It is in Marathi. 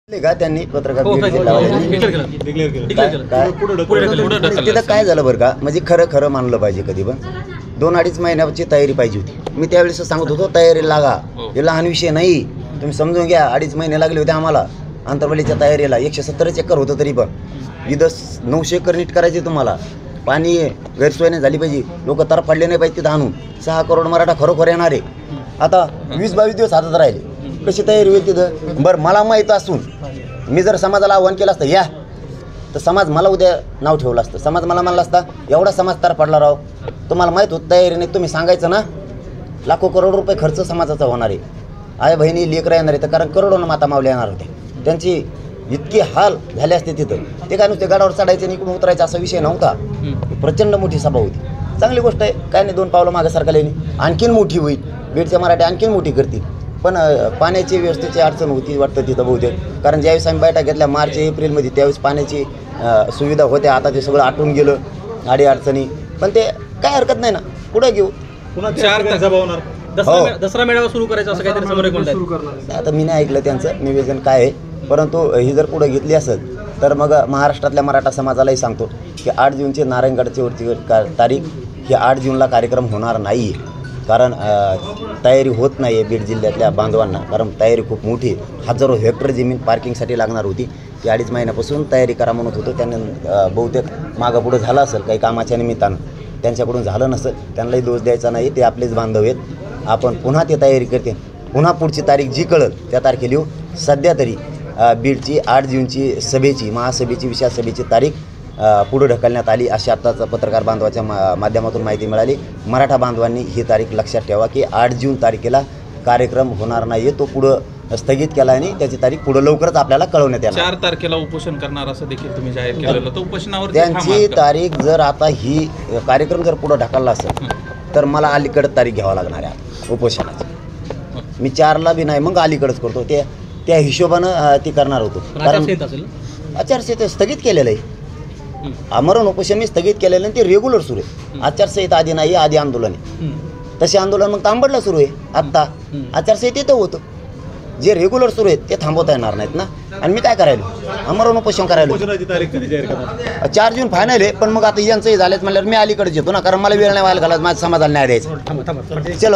का त्यांनी पत्रकार तिथं काय झालं बरं का, म्हणजे खरं खरं मानलं पाहिजे. कधी पण 2-2.5 महिन्याची तयारी पाहिजे होती. मी त्यावेळेस सांगत होतो तयारी लागा, हे लहान विषय नाही, तुम्ही समजून घ्या. 2.5 महिने लागले होते आम्हाला आंतरवलीच्या तयारीला. 170 एकर होतं, तरी पण इथं 900 एकर नीट करायचे. तुम्हाला पाणी गैरसोयने झाली पाहिजे, लोक तर पडले नाही पाहिजे तिथं आणून. 6 करोड मराठा खरोखर येणार आहे. आता 20-22 दिवस हातात राहिले, कशी तयारी होईल तिथं? बरं, मला माहीत असून मी जर समाजाला आव्हान केलं असतं या, तर समाज मला उद्या नाव ठेवलं असतं. समाज मला म्हणला असता एवढा समाज तार पडला राव, तुम्हाला माहीत होत तयारी नाही, तुम्ही सांगायचं ना. लाखो करोड रुपये खर्च समाजाचा होणार आहे. आई बहिणी लेकरं येणार आहे, तर कारण करोडोनं माता मावल्या येणार होते. त्यांची इतके हाल झाले असते तिथं. ते काय नुसते गाडावर चढायचे आणि इकडून उतरायचा असा विषय नव्हता. प्रचंड मोठी सभा होती. चांगली गोष्ट आहे, काय नाही, 2 पावलं मागं सरकारला आणखीन मोठी होईल. बीडच्या मराठी आणखीन मोठी करतील. पण पाण्याची व्यवस्थेची अडचण होती वाटतं तिथं बहुतेक. कारण ज्यावेळेस आम्ही बैठक घेतल्या मार्च-एप्रिलमध्ये, त्यावेळेस पाण्याची सुविधा होत्या. आता ते सगळं आटून गेलं अडीअडचणी. पण ते काय हरकत नाही ना, पुढे घेऊ. पुन्हा 4 सभा होणार. दसरा मेळावा सुरू करायचा असं काहीतरी समोर आहे. आता मी नाही ऐकलं त्यांचं निवेदन काय आहे, परंतु ही जर पुढे घेतली असेल तर मग महाराष्ट्रातल्या मराठा समाजालाही सांगतो की 8 जूनची नारायणगडची वरती तारीख ही 8 जूनला कार्यक्रम होणार नाही. कारण तयारी होत नाही आहे बीड जिल्ह्यातल्या बांधवांना. कारण तयारी खूप मोठी, हजारो हेक्टर जमीन पार्किंगसाठी लागणार होती. ती 2.5 महिन्यापासून तयारी करा म्हणत होतो. त्यांनी बहुतेक मागं पुढं झालं असेल काही कामाच्या निमित्तानं, त्यांच्याकडून झालं नसेल. त्यांनाही दोष द्यायचा नाही, ते आपलेच बांधव आहेत. आपण पुन्हा ते तयारी करते, पुन्हा पुढची तारीख जी कळल त्या तारखेला येऊ. सध्या तरी बीडची 8 जूनची सभेची, महासभेची, विशाल सभेची तारीख पुढे ढकलण्यात आली, अशी आत्ताच पत्रकार बांधवाच्या माध्यमातून माहिती मिळाली. मराठा बांधवांनी ही तारीख लक्षात ठेवा की 8 जून तारखेला कार्यक्रम होणार नाही. तो पुढं स्थगित केला आणि त्याची तारीख पुढे लवकरच आपल्याला कळवण्यात येणार. 4 तारखेला उपोषण करणार असं देखील तुम्ही जाहीर केलेलं. तर उपोषणावर त्यांची तारीख जर आता ही कार्यक्रम जर पुढे ढकलला असेल तर मला अलीकडे तारीख घ्यावं लागणार आहे उपोषणाची. मी 4ला बी नाही, मग अलीकडेच करतो. त्या हिशोबानं ती करणार होतो. कारण आचारसंहिता स्थगित केलेलं आहे. आमरण उपोषण मी स्थगित केलेलं आणि ते रेग्युलर सुरू आहे. आचारसंहिता आधी नाही, आधी आंदोलन आहे. तसे आंदोलन मग तांबडला सुरू आहे. आत्ता आचारसंहितेत होतं. जे रेग्युलर सुरू आहेत ते थांबवता येणार नाहीत ना. आणि मी काय करायलो, आमरण उपोषण करायलो. 4 जून फायनल आहे, पण मग आता यांचंही झालेच म्हणल्यावर मी अलीकडेच येतो ना. कारण मला वेळ नाही व्हायला घालत, माझ्या समाजाला न्याय द्यायचा. चलो.